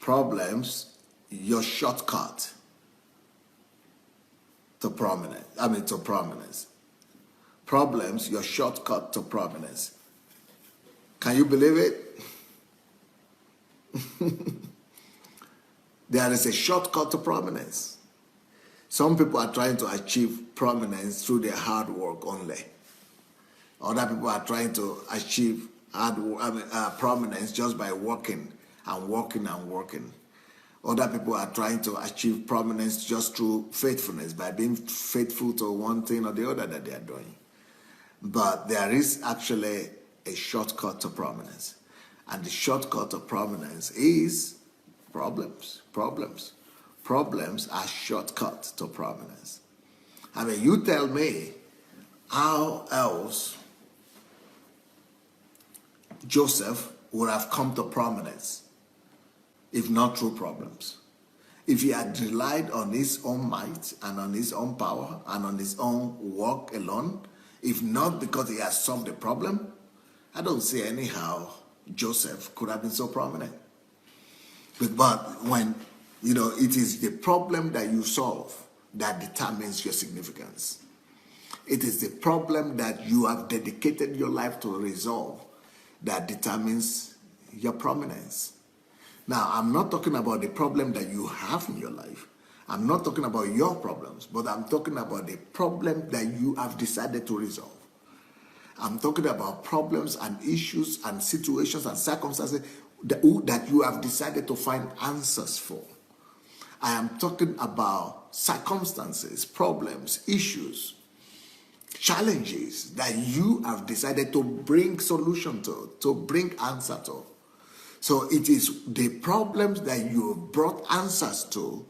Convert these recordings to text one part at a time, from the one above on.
Problems, your shortcut to prominence. Problems, your shortcut to prominence. Can you believe it? There is a shortcut to prominence. Some people are trying to achieve prominence through their hard work only. Other people are trying to achieve prominence just by working and working and working. Other people are trying to achieve prominence just through faithfulness, by being faithful to one thing or the other that they are doing. But there is actually a shortcut to prominence. And the shortcut to prominence is problems. Problems are shortcut to prominence. I mean, you tell me how else Joseph would have come to prominence if not through problems. If he had relied on his own might and on his own power and on his own work alone, if not because he has solved the problem, I don't see anyhow Joseph could have been so prominent. But when, it is the problem that you solve that determines your significance. It is the problem that you have dedicated your life to resolve that determines your prominence. Now, I'm not talking about the problem that you have in your life. I'm not talking about your problems, but I'm talking about the problem that you have decided to resolve. I'm talking about problems and issues and situations and circumstances that you have decided to find answers for. I am talking about circumstances, problems, issues, challenges that you have decided to bring solution to bring answer to. So it is the problems that you have brought answers to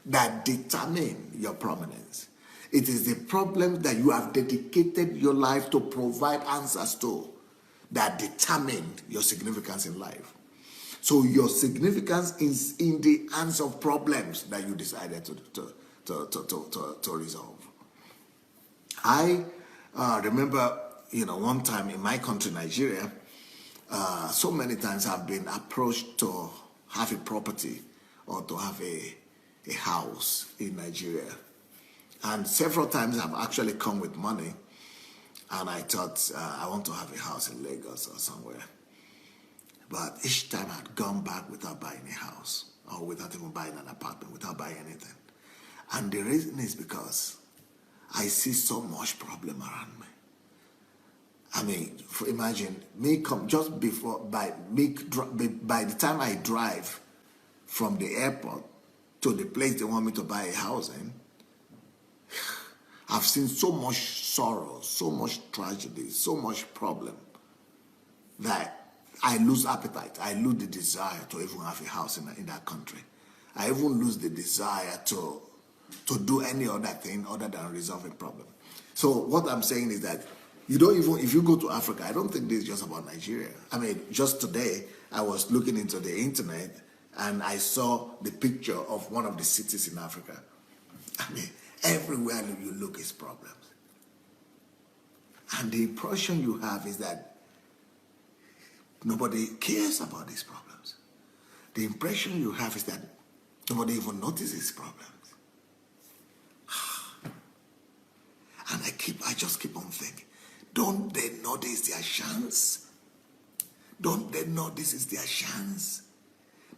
that determine your prominence. It is the problems that you have dedicated your life to provide answers to that determine your significance in life. So your significance is in the hands of problems that you decided to resolve. I remember, one time in my country, Nigeria, so many times I've been approached to have a property or to have a house in Nigeria. And several times I've actually come with money and I thought I want to have a house in Lagos or somewhere. But each time I'd gone back without buying a house or without even buying an apartment, without buying anything. And the reason is because I see so much problem around me. I mean, imagine me come just before, by the time I drive from the airport to the place they want me to buy a house in, I've seen so much sorrow, so much tragedy, so much problem that I lose appetite. I lose the desire to even have a house in that country. I even lose the desire to do any other thing other than resolve a problem. So what I'm saying is that you don't even, if you go to Africa, I don't think this is just about Nigeria. I mean, just today, I was looking into the internet and I saw the picture of one of the cities in Africa. I mean, everywhere you look is problems. And the impression you have is that nobody cares about these problems. The impression you have is that nobody even notices problems. And I just keep on thinking, don't they know this is their chance? Don't they know this is their chance?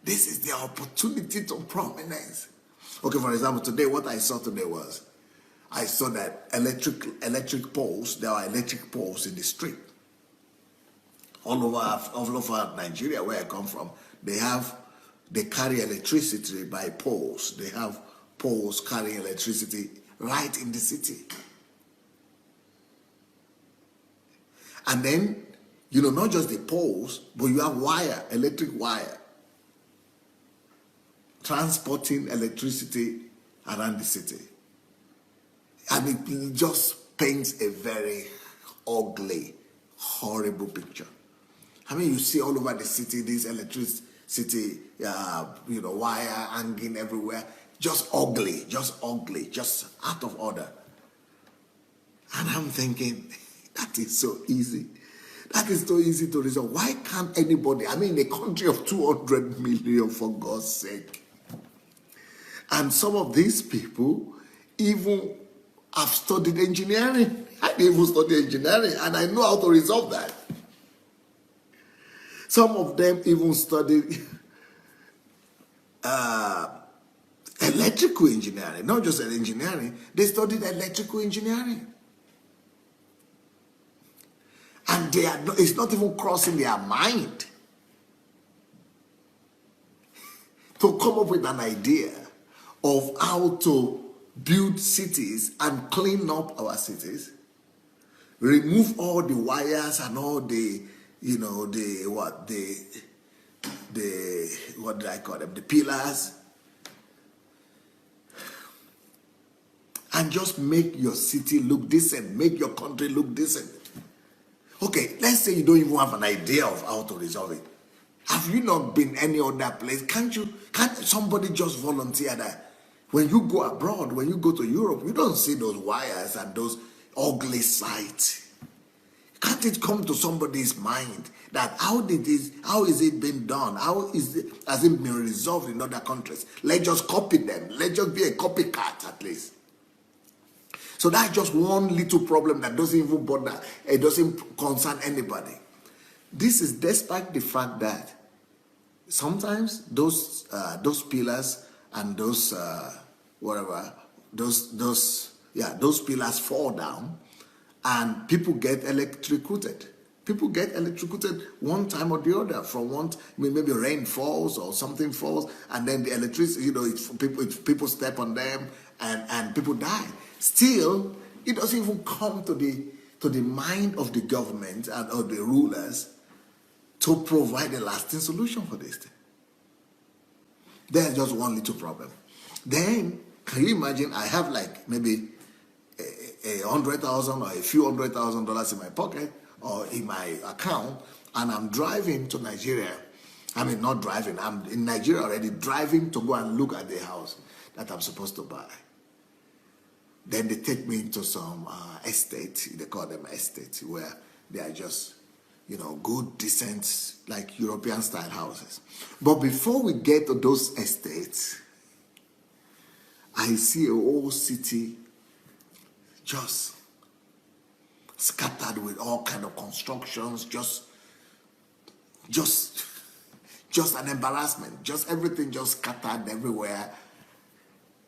This is their opportunity to prominence. Okay, for example, today, what I saw today was, I saw that electric poles, there are electric poles in the street. All over Nigeria, where I come from, they carry electricity by poles. They have poles carrying electricity right in the city. And then, not just the poles, but you have electric wire, transporting electricity around the city. And it just paints a very ugly, horrible picture. I mean, you see all over the city, this electricity, wire hanging everywhere, just ugly, just out of order. And I'm thinking, that is so easy That is so easy to resolve. Why can't anybody, I mean, a country of 200 million, for God's sake. And some of these people even have studied engineering. I didn't even study engineering, and I know how to resolve that. Some of them even studied electrical engineering, not just engineering, they studied electrical engineering. And it's not even crossing their mind to come up with an idea of how to build cities and clean up our cities, remove all the wires and all the, what did I call them? The pillars, and just make your city look decent, make your country look decent. Okay, let's say you don't even have an idea of how to resolve it. Have you not been any other place? Can't somebody just volunteer that when you go abroad, when you go to Europe, you don't see those wires and those ugly sights? Can't it come to somebody's mind that how is it being done? Has it been resolved in other countries? Let's just copy them. Let's just be a copycat at least. So that's just one little problem that doesn't even bother, it doesn't concern anybody. This is despite the fact that sometimes those pillars and those pillars fall down and people get electrocuted. People get electrocuted one time or the other from maybe rain falls or something falls, and then the electricity, people step on them and people die. Still, it doesn't even come to the mind of the government and or the rulers to provide a lasting solution for this thing. There's just one little problem. Then, can you imagine? I have like maybe $100,000 or a few $100,000 in my pocket or in my account, and I'm driving to Nigeria. I mean, not driving. I'm in Nigeria already, driving to go and look at the house that I'm supposed to buy. Then they take me into some estate, they call them estates, where they are just, good, decent, like European-style houses. But before we get to those estates, I see a whole city just scattered with all kind of constructions, just an embarrassment, just everything just scattered everywhere.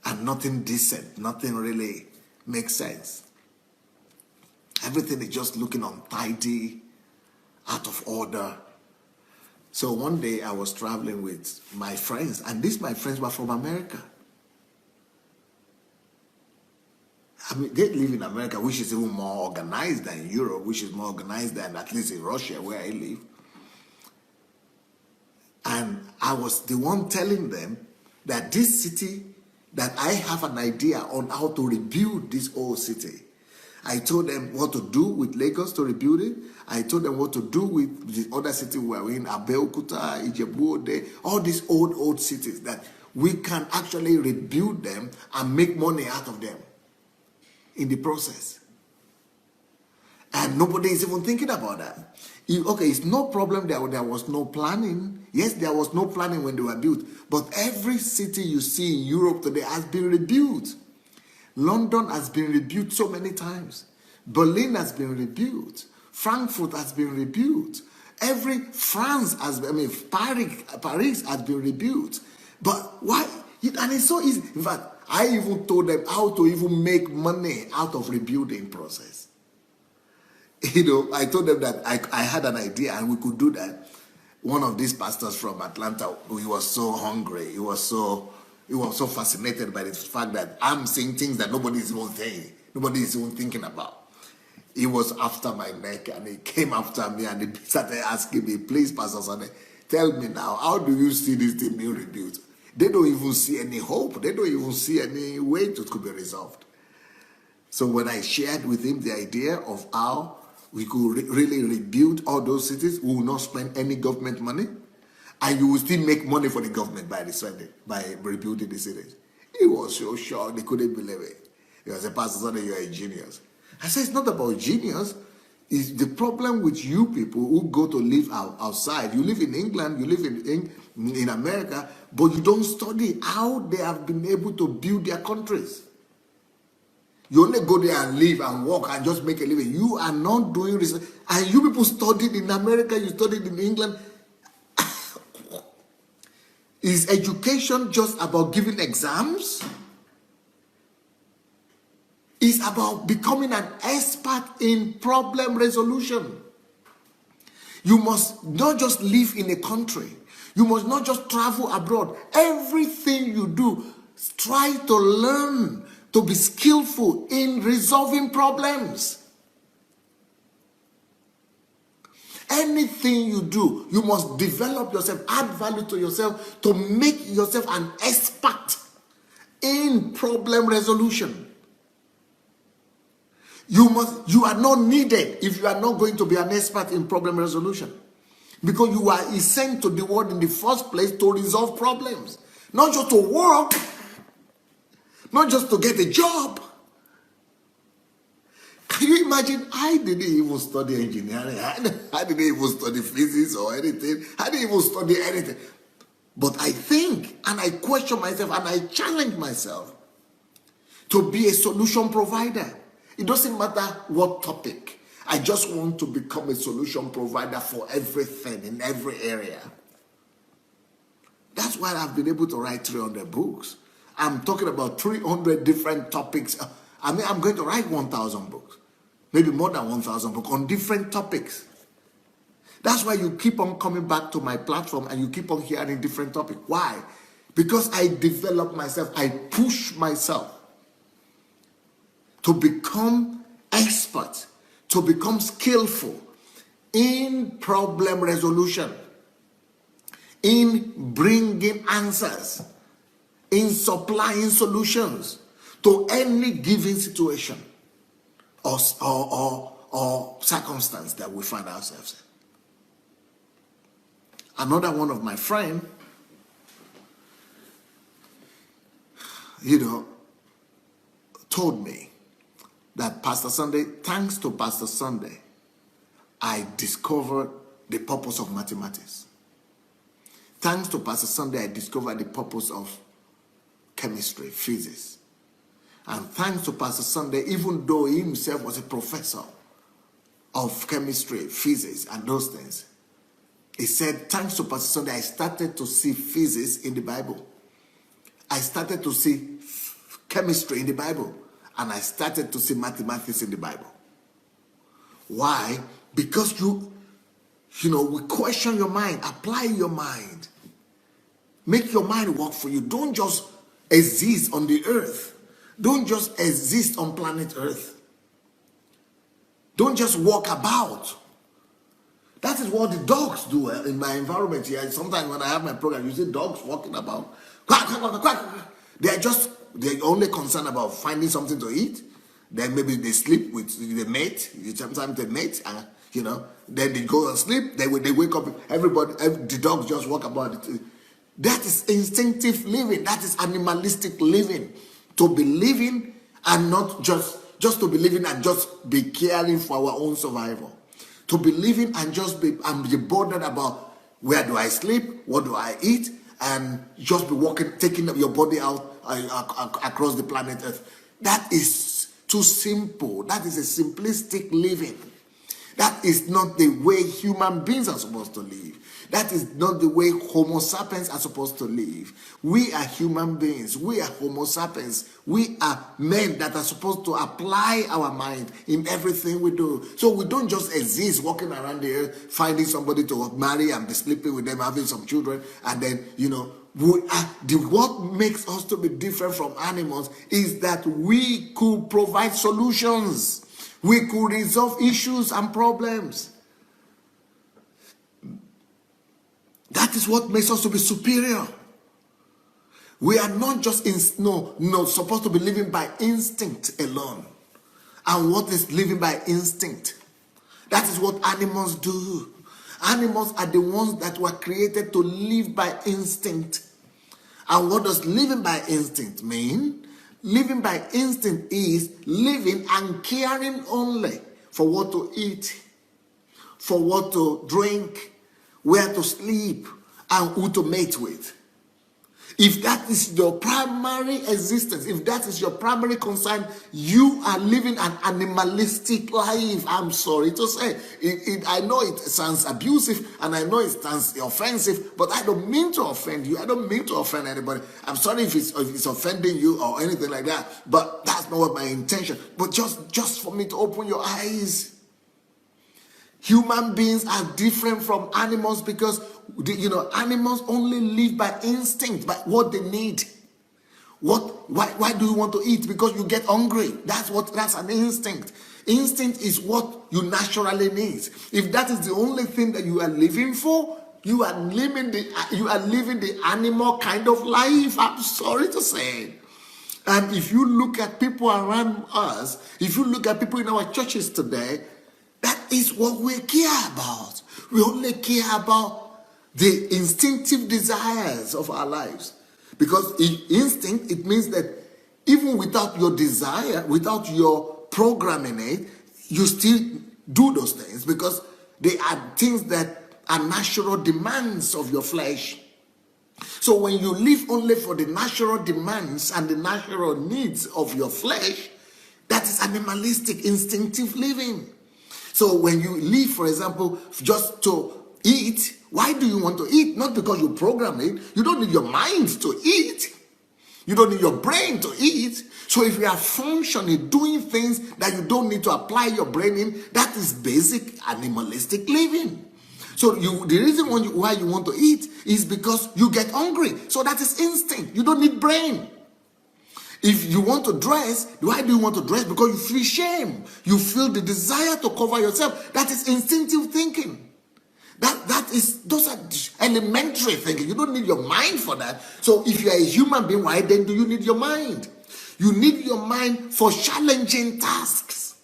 And nothing decent, nothing really makes sense. Everything is just looking untidy, out of order. So one day I was traveling with my friends, and my friends were from America. I mean, they live in America, which is even more organized than Europe, which is more organized than at least in Russia, where I live. And I was the one telling them that this city, that I have an idea on how to rebuild this old city. I told them what to do with Lagos to rebuild it. I told them what to do with the other cities we are in, Abeokuta, Ijebu-Ode, all these old cities, that we can actually rebuild them and make money out of them in the process. And nobody is even thinking about that. It's no problem there was no planning. Yes, there was no planning when they were built. But every city you see in Europe today has been rebuilt. London has been rebuilt so many times. Berlin has been rebuilt. Frankfurt has been rebuilt. Paris has been rebuilt. But why? And it's so easy. In fact, I even told them how to even make money out of rebuilding process. I told them that I had an idea and we could do that. One of these pastors from Atlanta, he was so hungry. He was so fascinated by the fact that I'm saying things that nobody is even saying, nobody is even thinking about. He was after my neck and he came after me and he started asking me, please, Pastor Sunday, tell me now, how do you see this thing being rebuilt? They don't even see any hope. They don't even see any way it could be resolved. So when I shared with him the idea of how we could really rebuild all those cities, we will not spend any government money, and you will still make money for the government by rebuilding the cities. He was so shocked, they couldn't believe it. He was a pastor, Sunday, you're a genius. I said, it's not about genius. Is the problem with you people who go to live outside. You live in England, you live in America, but you don't study how they have been able to build their countries. You only go there and live and work and just make a living. You are not doing research. And you people studied in America, you studied in England. Is education just about giving exams? It's about becoming an expert in problem resolution. You must not just live in a country. You must not just travel abroad. Everything you do, try to learn to be skillful in resolving problems. Anything you do, you must develop yourself, add value to yourself to make yourself an expert in problem resolution. You are not needed if you are not going to be an expert in problem resolution. Because you are sent to the world in the first place to resolve problems. Not just to work, not just to get a job. Can you imagine? I didn't even study engineering. I didn't even study physics or anything. I didn't even study anything. But I think and I question myself and I challenge myself to be a solution provider. It doesn't matter what topic. I just want to become a solution provider for everything in every area. That's why I've been able to write 300 books. I'm talking about 300 different topics. I mean, I'm going to write 1,000 books. Maybe more than 1,000 books on different topics. That's why you keep on coming back to my platform and you keep on hearing different topics. Why? Because I develop myself. I push myself to become expert, to become skillful in problem resolution, in bringing answers, in supplying solutions to any given situation or circumstance that we find ourselves in. Another one of my friends, told me that Pastor Sunday, thanks to Pastor Sunday, I discovered the purpose of mathematics. Thanks to Pastor Sunday, I discovered the purpose of chemistry, physics. And thanks to Pastor Sunday, even though he himself was a professor of chemistry, physics, and those things, he said, thanks to Pastor Sunday, I started to see physics in the Bible. I started to see chemistry in the Bible. And I started to see mathematics in the Bible. Why? Because we question your mind, apply your mind. Make your mind work for you. Don't just exist on the earth. Don't just exist on planet Earth. Don't just walk about. That is what the dogs do in my environment here. Sometimes when I have my program, you see dogs walking about. Quack, quack, quack, quack. They're only concerned about finding something to eat. Then maybe they sleep with the mate. Sometimes they mate, and then they go and sleep. They wake up. The dogs just walk about. That is instinctive living. That is animalistic living. To be living and not just to be living and just be caring for our own survival. To be living and just be bothered about where do I sleep, what do I eat, and just be walking, taking your body out across the planet Earth. That is too simple. That is a simplistic living. That is not the way human beings are supposed to live. That is not the way Homo sapiens are supposed to live. We are human beings. We are Homo sapiens. We are men that are supposed to apply our mind in everything we do. So we don't just exist walking around the earth, finding somebody to marry and be sleeping with them, having some children, and then, what makes us to be different from animals is that we could provide solutions. We could resolve issues and problems. That is what makes us to be superior. We are not just supposed to be living by instinct alone. And what is living by instinct? That is what animals do. Animals are the ones that were created to live by instinct. And what does living by instinct mean? Living by instinct is living and caring only for what to eat, for what to drink, where to sleep, and who to mate with. If that is your primary existence, if that is your primary concern, you are living an animalistic life. I'm sorry to say. I know it sounds abusive and I know it sounds offensive, but I don't mean to offend you. I don't mean to offend anybody. I'm sorry if it's offending you or anything like that, but that's not what my intention. But just for me to open your eyes. Human beings are different from animals because animals only live by instinct, by what they need. Why do you want to eat? Because you get hungry. That's an instinct. Instinct is what you naturally need. If that is the only thing that you are living for, you are living the animal kind of life. I'm sorry to say. And if you look at people around us, if you look at people in our churches today, that is what we care about. We only care about the instinctive desires of our lives. Because instinct, it means that even without your desire, without your programming it, you still do those things because they are things that are natural demands of your flesh. So when you live only for the natural demands and the natural needs of your flesh, that is animalistic, instinctive living. So when you live, for example, just to eat, why do you want to eat? Not because you program it. You don't need your mind to eat. You don't need your brain to eat. So if you are functioning, doing things that you don't need to apply your brain in, that is basic animalistic living. So the reason why you want to eat is because you get hungry. So that is instinct. You don't need brain. If you want to dress, why do you want to dress? Because you feel shame. You feel the desire to cover yourself. That is instinctive thinking. Those are elementary thinking. You don't need your mind for that. So if you are a human being, why then do you need your mind? You need your mind for challenging tasks.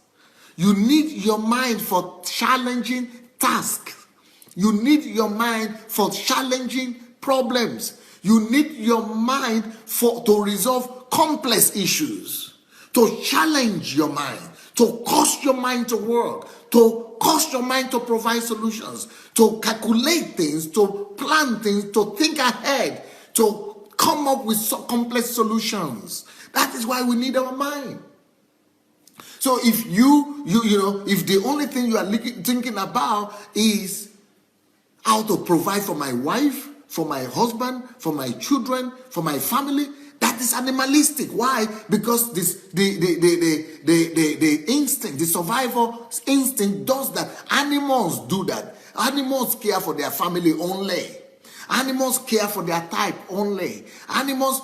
You need your mind for challenging tasks. You need your mind for challenging problems. You need your mind to resolve complex issues, to challenge your mind, to cause your mind to work, to cause your mind to provide solutions, to calculate things, to plan things, to think ahead, to come up with complex solutions. That is why we need our mind. So if if the only thing you are thinking about is how to provide for my wife, for my husband, for my children, for my family, that is animalistic. Why? Because the instinct, the survival instinct does that. Animals do that. Animals care for their family only. Animals care for their type only. Animals,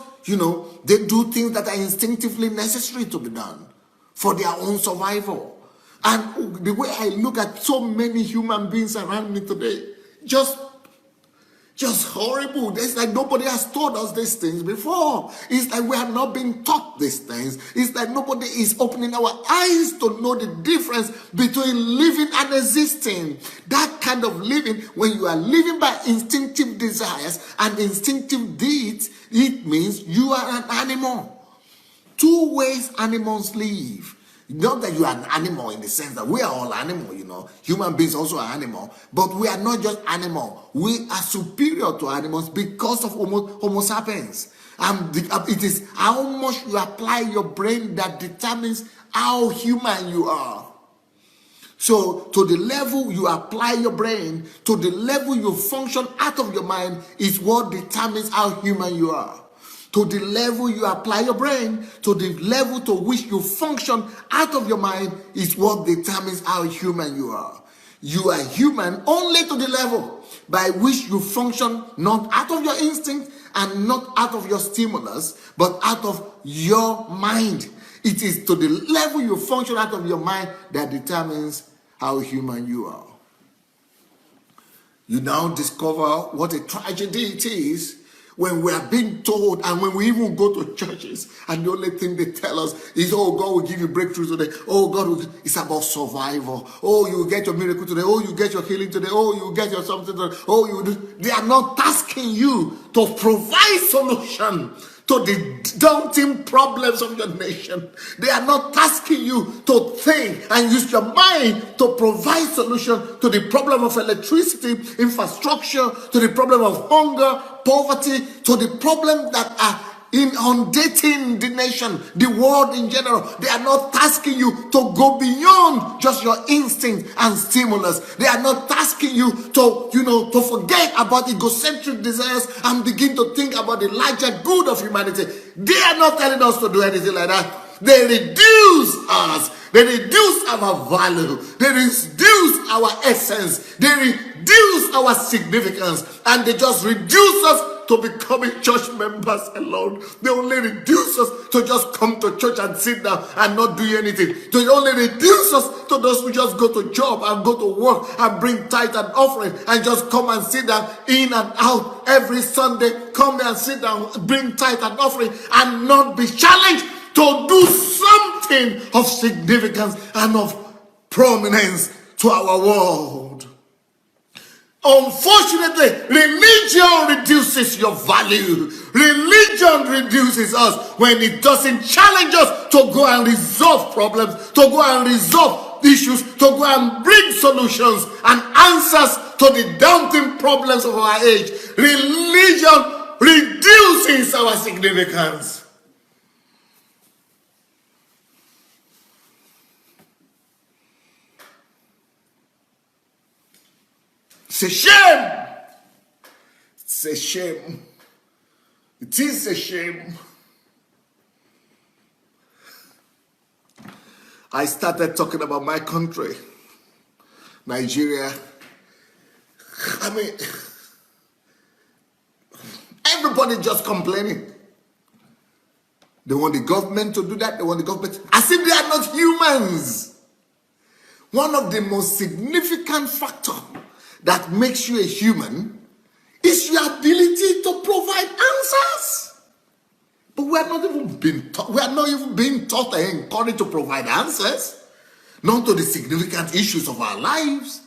they do things that are instinctively necessary to be done for their own survival. And the way I look at so many human beings around me today, just horrible. It's like nobody has told us these things before. It's like we have not been taught these things. It's like nobody is opening our eyes to know the difference between living and existing. That kind of living, when you are living by instinctive desires and instinctive deeds, it means you are an animal. Two ways animals live. Not that you are an animal in the sense that we are all animal, Human beings also are animal. But we are not just animal. We are superior to animals because of Homo sapiens. It is how much you apply your brain that determines how human you are. So to the level you apply your brain, to the level you function out of your mind is what determines how human you are. To the level you apply your brain, to the level to which you function out of your mind is what determines how human you are. You are human only to the level by which you function not out of your instinct and not out of your stimulus, but out of your mind. It is to the level you function out of your mind that determines how human you are. You now discover what a tragedy it is when we are being told, and when we even go to churches, and the only thing they tell us is, oh, God will give you breakthrough today. Oh, it's about survival. Oh, you will get your miracle today. Oh, you get your healing today. Oh, you get your something today. Oh, they are not asking you to provide solution to the daunting problems of your nation. They are not asking you to think and use your mind to provide solution to the problem of electricity, infrastructure, to the problem of hunger, poverty, to the problem that are inundating the nation, the world in general. They are not asking you to go beyond just your instinct and stimulus. They are not asking you to forget about egocentric desires and begin to think about the larger good of humanity. They are not telling us to do anything like that. They reduce us. They reduce our value. They reduce our essence. They reduce our significance. And they just reduce us to becoming church members alone. They only reduce us to just come to church and sit down and not do anything. They only reduce us to those who just go to job and go to work and bring tithe and offering and just come and sit down in and out every Sunday. Come and sit down, bring tithe and offering, and not be challenged to do something of significance and of prominence to our world. Unfortunately, religion reduces your value. Religion reduces us when it doesn't challenge us to go and resolve problems, to go and resolve issues, to go and bring solutions and answers to the daunting problems of our age. Religion reduces our significance. It's a shame. It's a shame. It is a shame. I started talking about my country, Nigeria. I mean, everybody just complaining. They want the government to do that. They want the government, as if they are not humans. One of the most significant factors that makes you a human is your ability to provide answers. But we are not even being taught. We are not even being taught and encouraged to provide answers, not to the significant issues of our lives.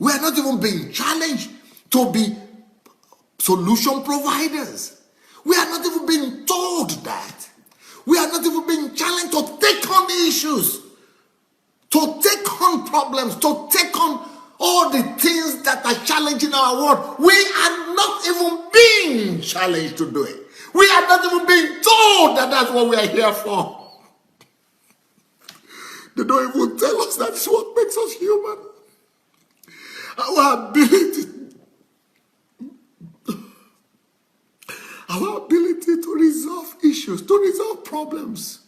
We are not even being challenged to be solution providers. We are not even being told that. We are not even being challenged to take on the issues, to take on problems, to take on all the things that are challenging our world. We are not even being challenged to do it. We are not even being told that that's what we are here for. They don't even tell us that's what makes us human. Our ability to resolve issues, to resolve problems.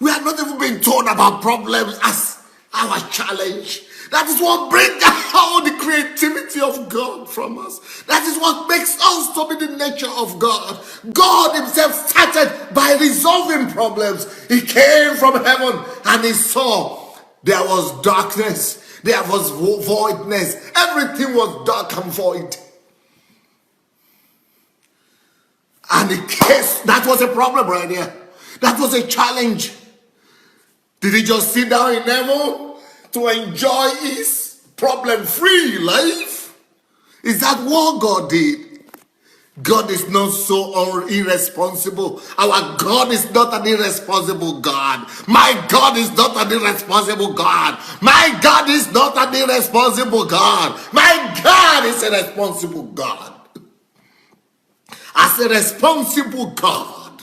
We are not even being told about problems as our challenge. That is what brings out the creativity of God from us. That is what makes us to be the nature of God. God himself started by resolving problems. He came from heaven and he saw there was darkness. There was voidness. Everything was dark and void. And that was a problem right there. That was a challenge. Did he just sit down in heaven to enjoy his problem-free life? Is that what God did? God is not so irresponsible. Our God is not an irresponsible God. My God is not an irresponsible God. My God is not an irresponsible God. My God is a responsible God. As a responsible God,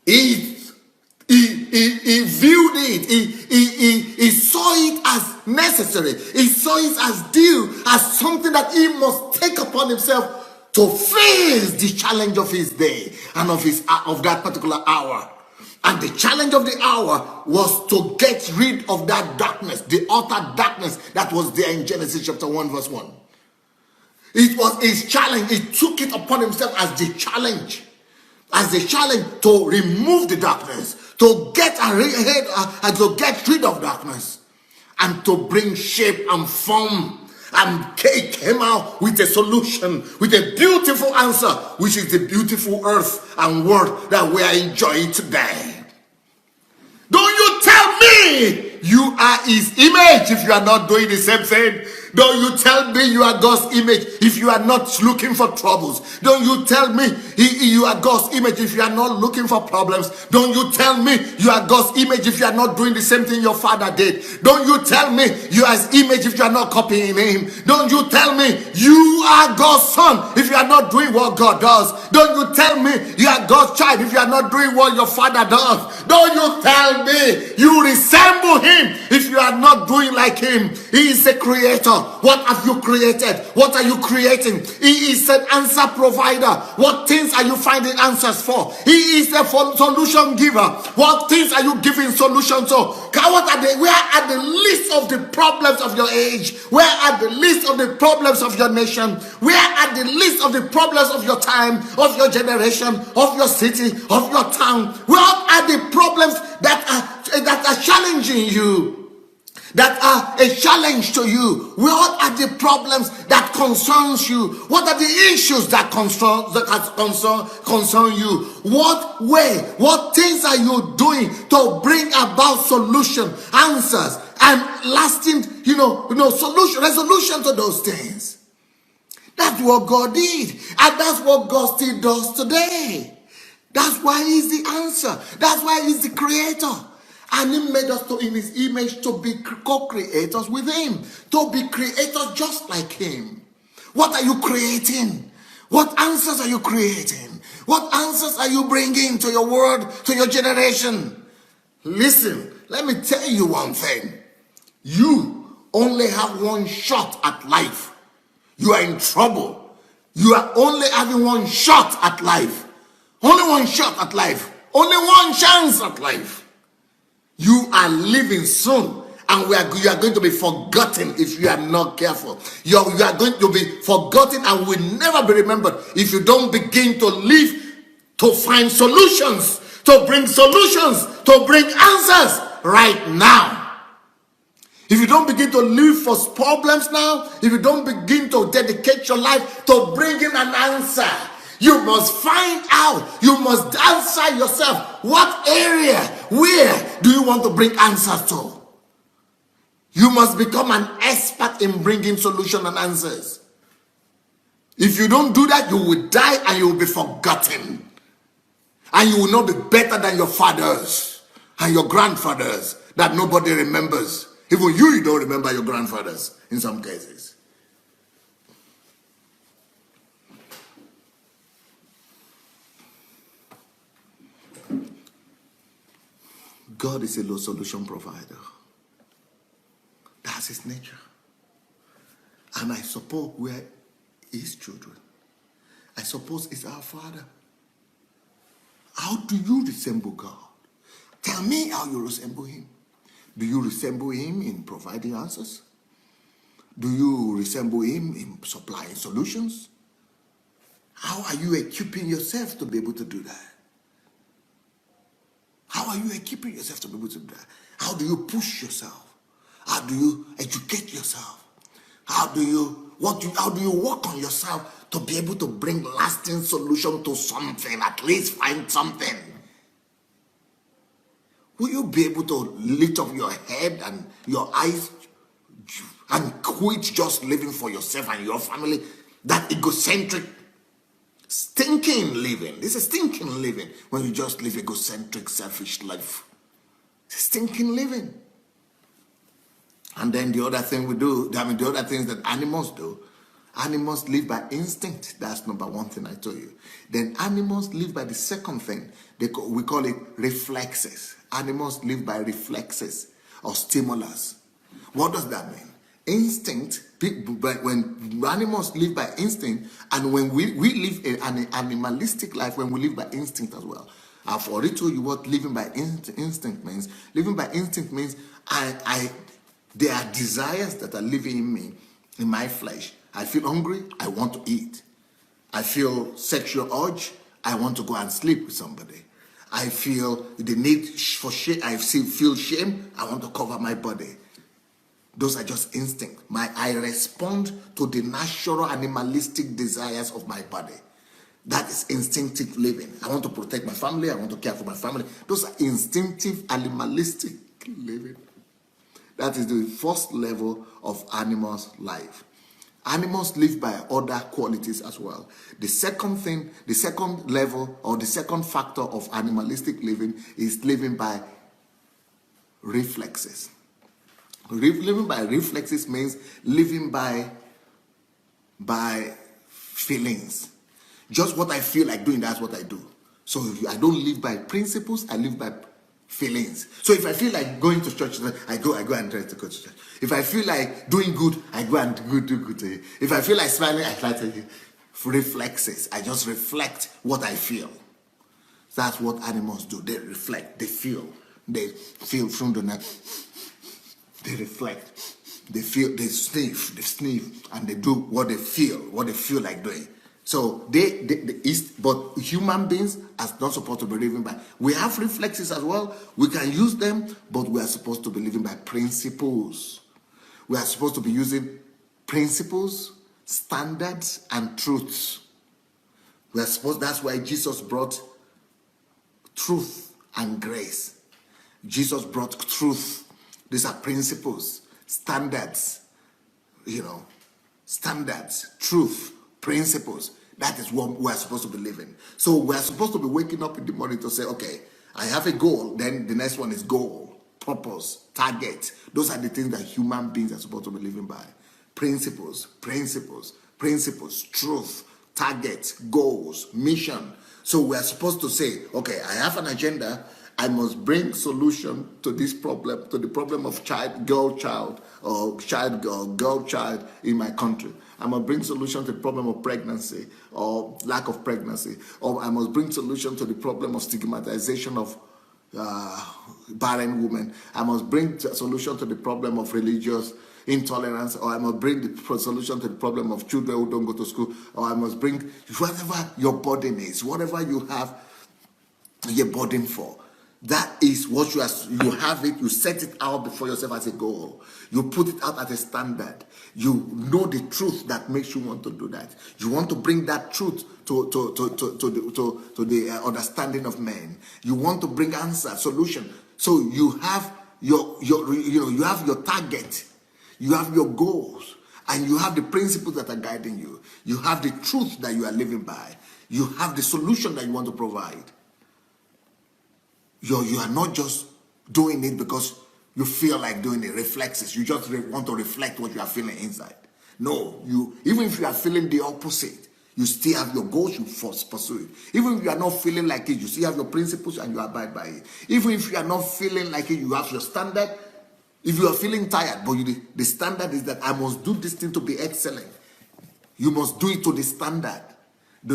He viewed it. He saw it as necessary. He saw it as due, as something that he must take upon himself to face the challenge of his day and of that particular hour. And the challenge of the hour was to get rid of that darkness, the utter darkness that was there in Genesis chapter 1 verse 1. It was his challenge. He took it upon himself as the challenge to remove the darkness, to get rid of darkness, and to bring shape and form. And he came out with a solution, with a beautiful answer, which is the beautiful earth and world that we are enjoying today. Don't you tell me you are his image if you are not doing the same thing. Don't you tell me you are God's image if you are not looking for troubles. Don't you tell me you are God's image if you are not looking for problems. Don't you tell me you are God's image if you are not doing the same thing your father did. Don't you tell me you are his image if you are not copying him. Don't you tell me you are God's son if you are not doing what God does. Don't you tell me you are God's child if you are not doing what your father does. Don't you tell me you resemble him if you are not doing like him. He is a creator. What have you created? What are you creating? He is an answer provider. What things are you finding answers for? He is a solution giver. What things are you giving solutions to? Where are the list of the problems of your age? Where are the list of the problems of your nation? Where are the list of the problems of your time, of your generation, of your city, of your town? Where are the problems that are challenging you? That are a challenge to you? What are the problems that concerns you? What are the issues that concern you? What things are you doing to bring about solution, answers, and lasting, resolution to those things? That's what God did, and that's what God still does today. That's why He's the answer. That's why He's the creator. And He made us in His image to be co-creators with Him, to be creators just like Him. What are you creating? What answers are you creating? What answers are you bringing to your world, to your generation? Listen, let me tell you one thing. You only have one shot at life. You are in trouble. You are only having one shot at life. Only one shot at life. Only one chance at life. You are living soon, and you are going to be forgotten if you are not careful. You are going to be forgotten and will never be remembered if you don't begin to live to find solutions, to bring answers right now. If you don't begin to live for problems now, if you don't begin to dedicate your life to bringing an answer, you must find out, you must answer yourself, what area, where do you want to bring answers to? You must become an expert in bringing solutions and answers. If you don't do that, you will die and you will be forgotten. And you will not be better than your fathers and your grandfathers that nobody remembers. Even you don't remember your grandfathers in some cases. God is a low solution provider. That's His nature. And I suppose we're His children. I suppose it's our Father. How do you resemble God? Tell me how you resemble Him. Do you resemble Him in providing answers? Do you resemble Him in supplying solutions? How are you equipping yourself to be able to do that? How are you equipping yourself to be able to do that? How do you push yourself? How do you educate yourself? How do you work on yourself to be able to bring lasting solution to something, at least find something? Will you be able to lift up your head and your eyes and quit just living for yourself and your family? That egocentric, stinking living. This is stinking living when you just live egocentric, selfish life. It's stinking living. And then the other thing the other things that animals do, animals live by instinct. That's number one thing I told you. Then animals live by the second thing. We call it reflexes. Animals live by reflexes or stimulus. What does that mean? Instinct, when animals live by instinct, and when we live an animalistic life, when we live by instinct as well. I've already told you what living by instinct means. Living by instinct means there are desires that are living in me, in my flesh. I feel hungry, I want to eat. I feel sexual urge, I want to go and sleep with somebody. I feel the need for shame, feel shame, I want to cover my body. Those are just instinct. I respond to the natural animalistic desires of my body. That is instinctive living. I want to protect my family. I want to care for my family. Those are instinctive animalistic living. That is the first level of animals' life. Animals live by other qualities as well. The second level or the second factor of animalistic living is living by reflexes. Living by reflexes means living by feelings. Just what I feel like doing, that's what I do. So I don't live by principles, I live by feelings. So if I feel like going to church, I go and try to go to church. If I feel like doing good, I go and do good. If I feel like smiling, I try to reflexes. I just reflect what I feel. That's what animals do. They reflect, they feel from the neck. They reflect, they feel, they sniff, and they do what they feel like doing. So but human beings are not supposed to be living by. We have reflexes as well. We can use them, but we are supposed to be living by principles. We are supposed to be using principles, standards, and truths. That's why Jesus brought truth and grace. Jesus brought truth. These are principles, standards, standards, truth, principles. That is what we're supposed to be living. So we're supposed to be waking up in the morning to say, okay, I have a goal. Then the next one is goal, purpose, target. Those are the things that human beings are supposed to be living by. Principles, truth, target, goals, mission. So we're supposed to say, okay, I have an agenda. I must bring solution to this problem, to the problem of girl child in my country. I must bring solution to the problem of pregnancy or lack of pregnancy. Or I must bring solution to the problem of stigmatization of barren women. I must bring solution to the problem of religious intolerance, or I must bring the solution to the problem of children who don't go to school, or I must bring whatever your burden is, whatever you have your burden for. That is what you have it, you set it out before yourself as a goal. You put it out as a standard. You know the truth that makes you want to do that. You want to bring that truth to the understanding of men. You want to bring answer, solution. So you have you have your target, you have your goals, and you have the principles that are guiding you. You have the truth that you are living by. You have the solution that you want to provide. You are not just doing it because you feel like doing it, reflexes. You just want to reflect what you are feeling inside. No, even if you are feeling the opposite, you still have your goals, you pursue it. Even if you are not feeling like it, you still have your principles and you abide by it. Even if you are not feeling like it, you have your standard. If you are feeling tired, but the standard is that I must do this thing to be excellent. You must do it to the standard.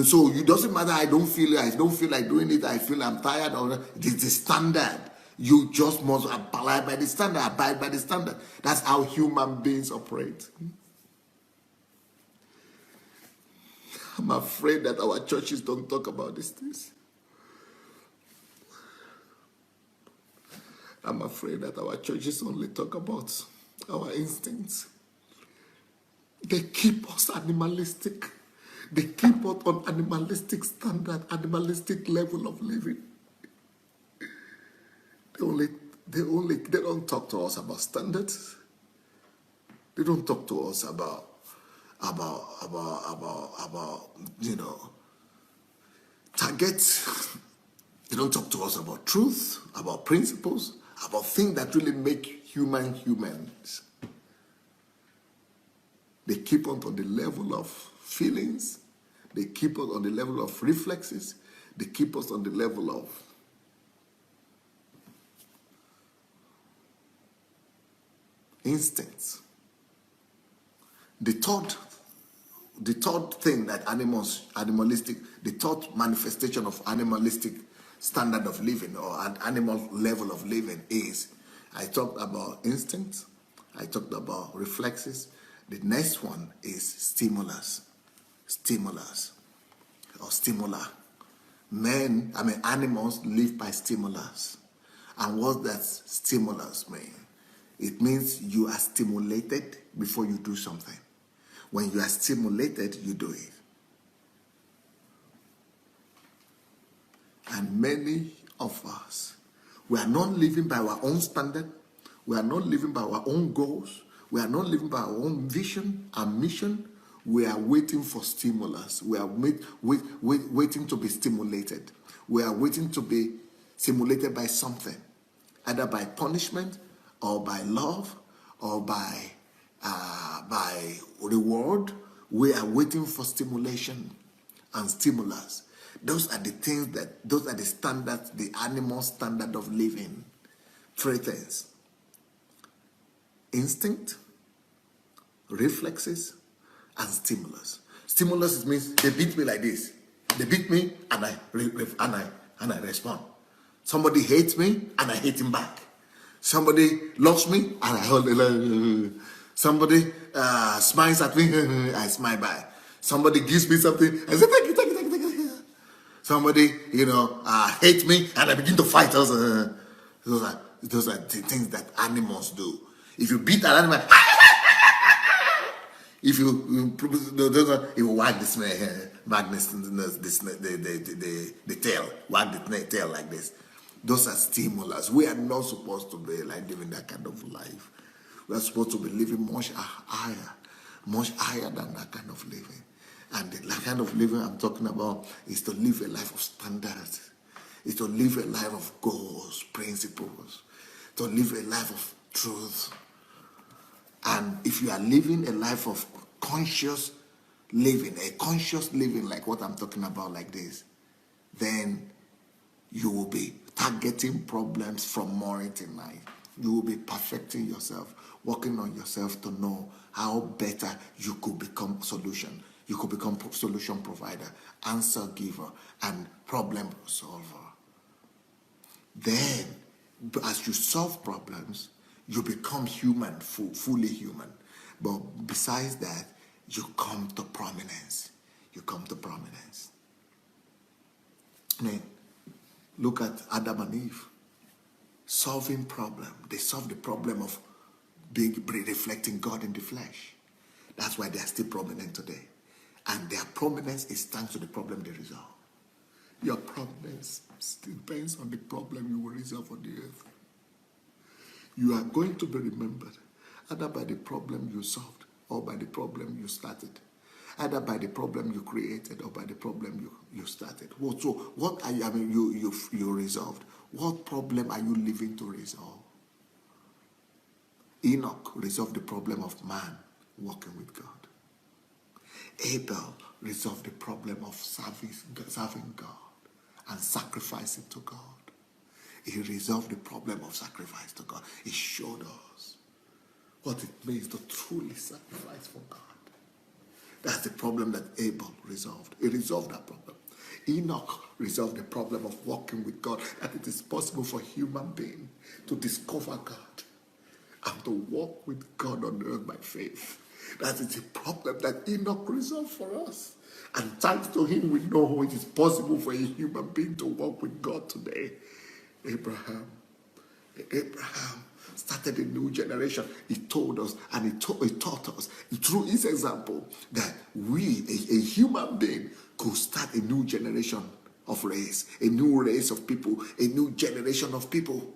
So it doesn't matter, I don't feel like doing it, I feel I'm tired, or it's the standard. You just must abide by the standard. That's how human beings operate. I'm afraid that our churches don't talk about these things. I'm afraid that our churches only talk about our instincts. They keep us animalistic. They keep us on animalistic standard, animalistic level of living. They don't talk to us about standards. They don't talk to us about targets. They don't talk to us about truth, about principles, about things that really make humans. They keep us on the level of feelings. They keep us on the level of reflexes. They keep us on the level of instincts. The third thing that the third manifestation of animalistic standard of living or an animal level of living is, I talked about instincts, I talked about reflexes. The next one is stimulus or stimuli. Animals live by stimulus. And what does stimulus mean? It means you are stimulated before you do something. When you are stimulated, you do it. And many of us, we are not living by our own standard. We are not living by our own goals. We are not living by our own vision and mission. We are waiting for stimulus. We are waiting to be stimulated. We are waiting to be stimulated by something, either by punishment or by love or by reward. We are waiting for stimulation and stimulus. Those are the standards, the animal standard of living. Three things: instinct, reflexes, and stimulus. Stimulus means they beat me like this. They beat me and I respond. Somebody hates me and I hate him back. Somebody loves me and I hold it. Somebody smiles at me, I smile back. Somebody gives me something, I say thank you, thank you, thank you, thank you. Somebody, hates me and I begin to fight. Those are the things that animals do. If you beat an animal, if you wag this the tail, wag the tail like this. Those are stimulus. We are not supposed to be like living that kind of life. We are supposed to be living much higher than that kind of living. And the kind of living I'm talking about is to live a life of standards. Is to live a life of goals, principles. To live a life of truth. And if you are living a life of conscious living like what I'm talking about like this, then you will be targeting problems from morning till night. You will be perfecting yourself, working on yourself to know how better you could become solution. You could become solution provider, answer giver, and problem solver. Then, as you solve problems, you become human, fully human. But besides that, you come to prominence. You come to prominence. I mean, look at Adam and Eve. Solving problem. They solved the problem of reflecting God in the flesh. That's why they are still prominent today. And their prominence is thanks to the problem they resolve. Your prominence depends on the problem you will resolve on the earth. You are going to be remembered either by the problem you solved or by the problem you started. Either by the problem you created or by the problem you started. So what are you resolved? What problem are you living to resolve? Enoch resolved the problem of man walking with God. Abel resolved the problem of serving God and sacrificing to God. He resolved the problem of sacrifice to God. He showed us what it means to truly sacrifice for God. That's the problem that Abel resolved. He resolved that problem. Enoch resolved the problem of walking with God, that it is possible for human being to discover God and to walk with God on earth by faith. That is a problem that Enoch resolved for us. And thanks to him, we know it is possible for a human being to walk with God today. Abraham started a new generation. He told us and he taught us through his example that we, a human being, could start a new generation of race, a new race of people, a new generation of people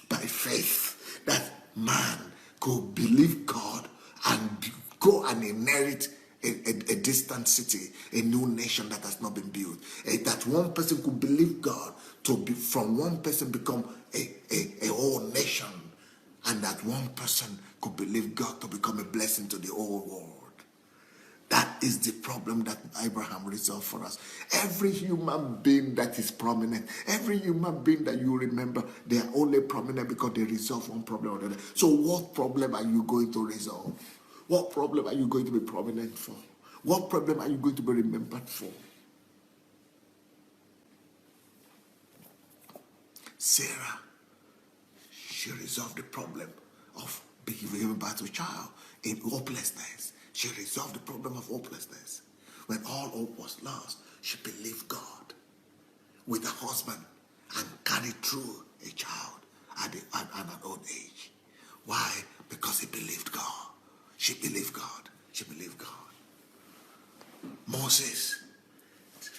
by faith. That man could believe God and go and inherit a distant city, a new nation that has not been built. That one person could believe God to be from one person become a whole nation, and that one person could believe God to become a blessing to the whole world. That is the problem that Abraham resolved for us. Every human being that is prominent, every human being that you remember, they are only prominent because they resolve one problem or the other. So what problem are you going to resolve? What problem are you going to be prominent for? What problem are you going to be remembered for? Sarah, she resolved the problem of giving birth to a child in hopelessness. She resolved the problem of hopelessness. When all hope was lost, she believed God with a husband and carried through a child at an old age. Why? Because he believed God. She believed God. She believed God. Moses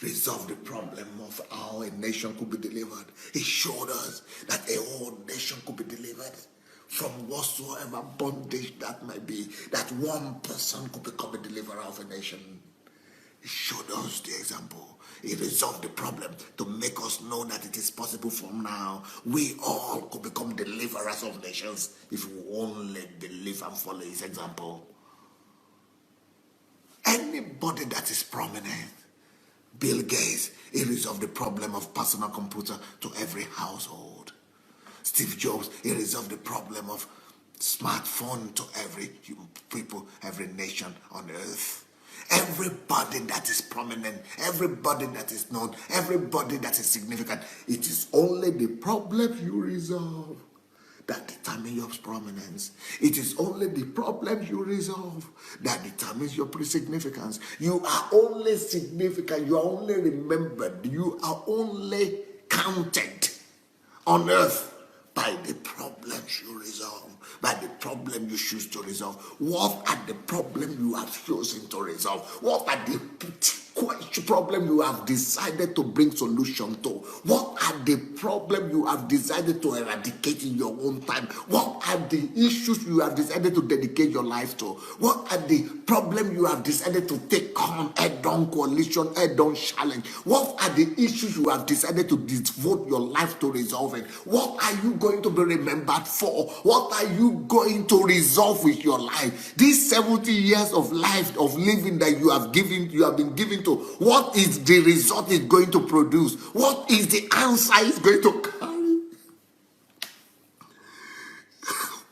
resolved the problem of how a nation could be delivered. He showed us that a whole nation could be delivered from whatsoever bondage that might be, that one person could become a deliverer of a nation. He showed us the example. He resolved the problem to make us know that it is possible from now. We all could become deliverers of nations if we only believe and follow his example. Anybody that is prominent, Bill Gates, he resolved the problem of personal computer to every household. Steve Jobs, he resolved the problem of smartphone to every people, every nation on earth. Everybody that is prominent, everybody that is known, everybody that is significant, it is only the problem you resolve that determines your prominence. It is only the problem you resolve that determines your significance. You are only significant, you are only remembered, you are only counted on earth by the problems you resolve, by the problem you choose to resolve. What are the problems you have chosen to resolve? What are the problem you have decided to bring solution to? What are the problem you have decided to eradicate in your own time? What are the issues you have decided to dedicate your life to? What are the problem you have decided to take on head-on coalition, head-on challenge? What are the issues you have decided to devote your life to resolving? What are you going to be remembered for? What are you going to resolve with your life? These 70 years of life, of living that you have been given to, what is the result it's going to produce? What is the answer it's going to carry?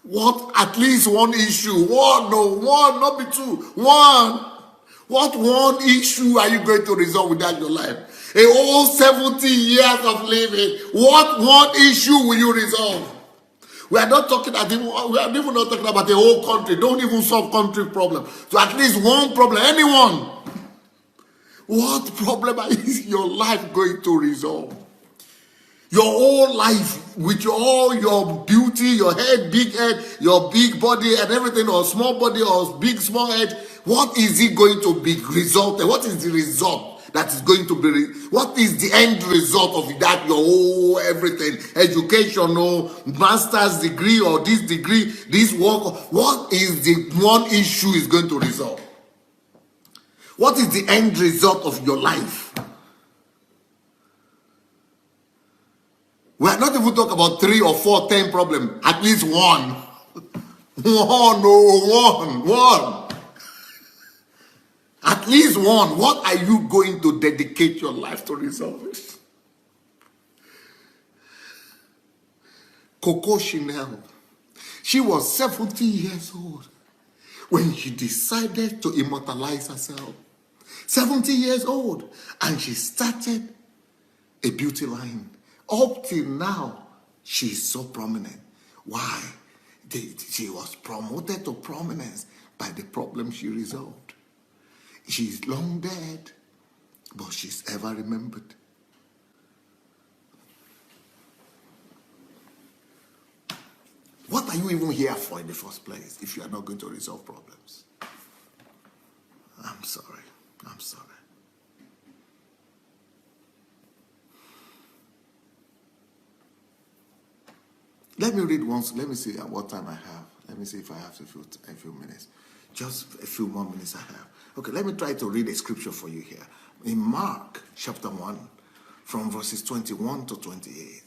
What, at least one issue, not be two, one. What one issue are you going to resolve without your life? A whole 70 years of living, what one issue will you resolve? We are not talking about, we are even not talking about the whole country. Don't even solve country problem. So at least one problem, anyone. What problem is your life going to resolve? Your whole life, with all your beauty, your big head, your big body and everything, or small body or big small head, what is it going to be resulted? What is the result that is going to be? What is the end result of that? Your whole everything, educational, master's degree or this degree, this work. What is the one issue is going to resolve? What is the end result of your life? We are not even talking about 3 or 4, 10 problems. At least one. One. At least one. What are you going to dedicate your life to resolve it? Coco Chanel. She was 70 years old when she decided to immortalize herself. 70 years old. And she started a beauty line. Up till now, she's so prominent. Why? She was promoted to prominence by the problem she resolved. She's long dead, but she's ever remembered. What are you even here for in the first place if you are not going to resolve problems? I'm sorry. Let me read once. Let me see at what time I have. Let me see if I have a few minutes. Just a few more minutes I have. Okay, let me try to read a scripture for you here. In Mark chapter 1, from verses 21 to 28.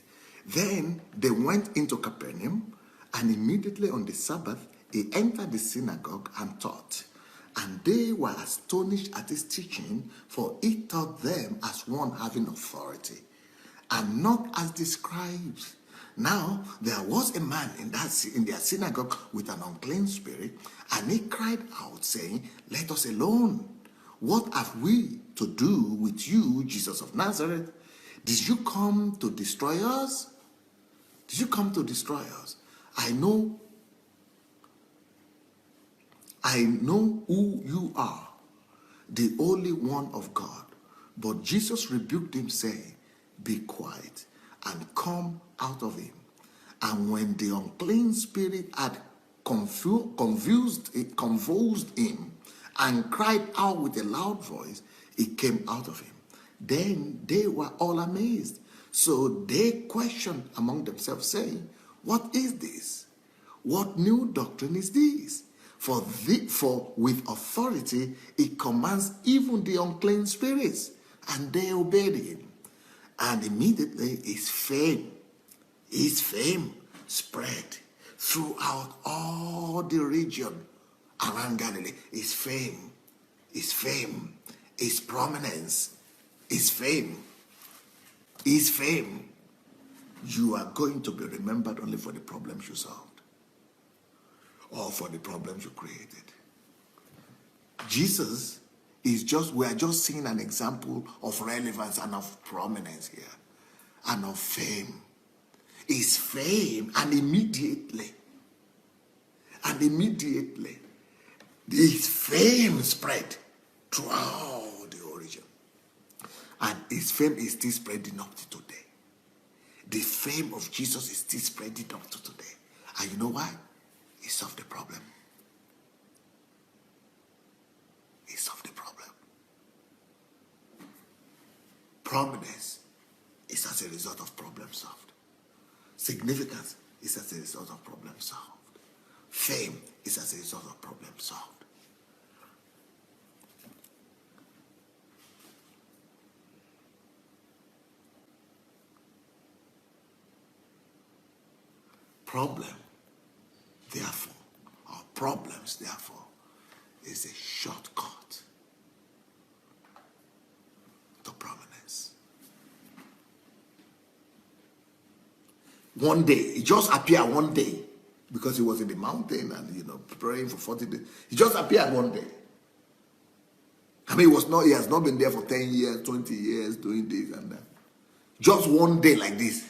Then they went into Capernaum, and immediately on the Sabbath, he entered the synagogue and taught. And they were astonished at his teaching, for he taught them as one having authority, and not as the scribes. Now there was a man in their synagogue with an unclean spirit, and he cried out, saying, "Let us alone. What have we to do with you, Jesus of Nazareth? Did you come to destroy us? Did you come to destroy us? I know who you are, the Holy One of God." But Jesus rebuked him, saying, "Be quiet and come out of him." And when the unclean spirit had convulsed him and cried out with a loud voice, it came out of him. Then they were all amazed. So they questioned among themselves, saying, "What is this? What new doctrine is this? For with authority it commands even the unclean spirits, and they obeyed him. And immediately his fame spread throughout all the region around Galilee. His fame, his prominence, his fame. You are going to be remembered only for the problems you solved or for the problems you created. Jesus we are just seeing an example of relevance and of prominence here and of fame. His fame, and immediately, his fame spread throughout the origin. And his fame is still spreading up to today. The fame of Jesus is still spreading up to today. And you know why? He solved the problem. He solved the problem. Prominence is as a result of problem solved. Significance is as a result of problem solved. Fame is as a result of problem solved. Problems, therefore, is a shortcut to prominence. One day, it just appeared one day, because he was in the mountain and praying for 40 days. He just appeared one day. I mean, he has not been there for 10 years, 20 years doing this and that. Just one day like this.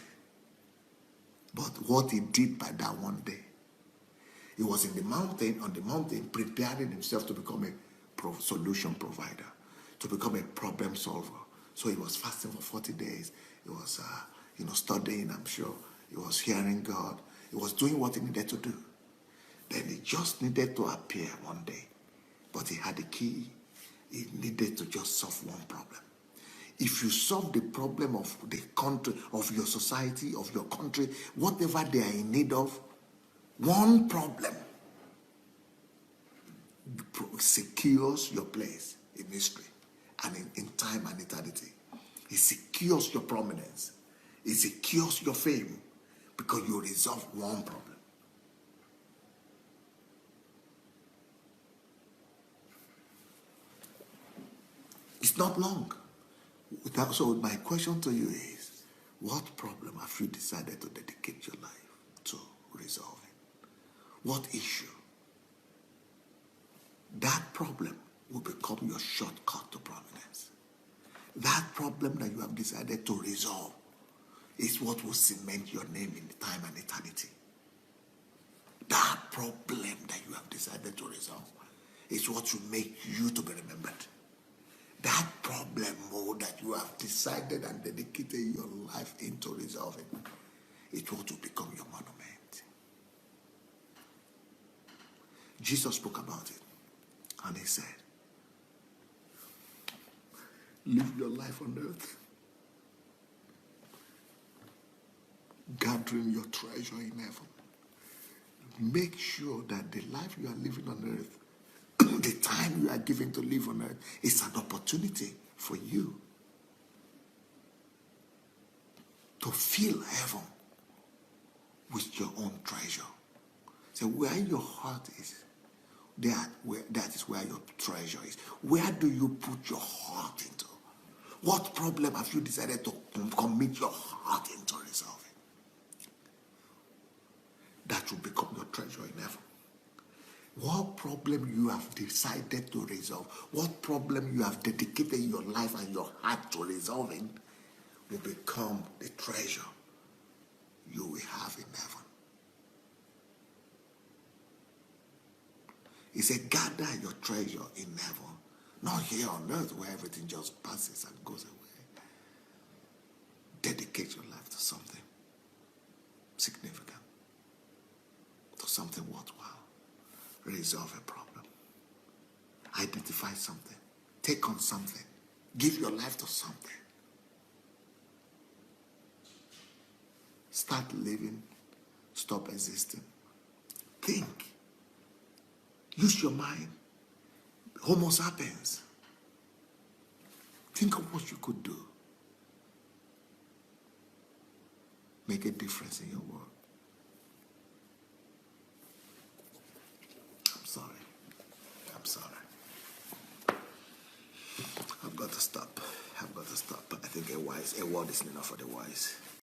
But what he did by that one day, he was on the mountain, preparing himself to become a solution provider, to become a problem solver. So he was fasting for 40 days. He was, studying, I'm sure. He was hearing God. He was doing what he needed to do. Then he just needed to appear one day. But he had a key. He needed to just solve one problem. If you solve the problem of the country, of your society, of your country, whatever they are in need of, one problem secures your place in history and in time and eternity. It secures your prominence. It secures your fame because you resolve one problem. It's not long. So my question to you is, what problem have you decided to dedicate your life to resolving? What issue? That problem will become your shortcut to prominence. That problem that you have decided to resolve is what will cement your name in time and eternity. That problem that you have decided to resolve is what will make you to be remembered. That problem that you have decided and dedicated your life into resolving, it will become your monument. Jesus spoke about it, and he said, live your life on earth, gathering your treasure in heaven. Make sure that the life you are living on earth, the time you are given to live on earth, is an opportunity for you to fill heaven with your own treasure. So where your heart is, that is where your treasure is. Where do you put your heart into? What problem have you decided to commit your heart into resolving? That will become your treasure in heaven. What problem you have decided to resolve, what problem you have dedicated your life and your heart to resolving, will become the treasure you will have in heaven. He said, gather your treasure in heaven, not here on earth where everything just passes and goes away. Dedicate your life to something significant, to something worthwhile. Resolve a problem. Identify something. Take on something. Give your life to something. Start living. Stop existing. Think. Use your mind. Homo sapiens. Think of what you could do. Make a difference in your world. I'm sorry. I'm sorry. I've got to stop. I think a word is enough for the wise.